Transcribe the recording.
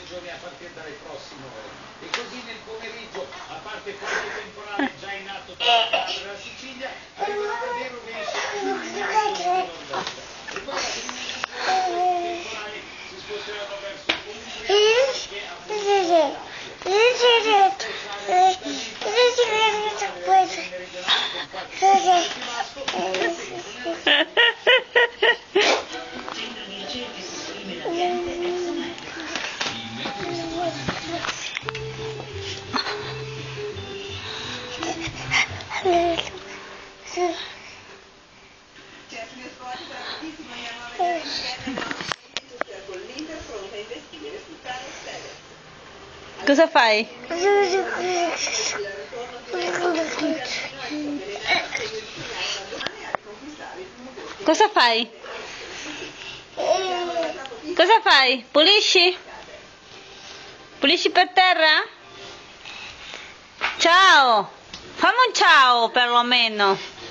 dei giorni a partire dalle prossime ore. E così nel pomeriggio, a parte qualche temporale già in atto tra la Calabria e la Sicilia, arriverà davvero riesce a nord-est. E poi i temporali si sposteranno verso Umbria e appunto Cosa fai? Cosa fai? Cosa fai? Pulisci? Pulisci per terra? Ciao! Fammi un ciao perlomeno!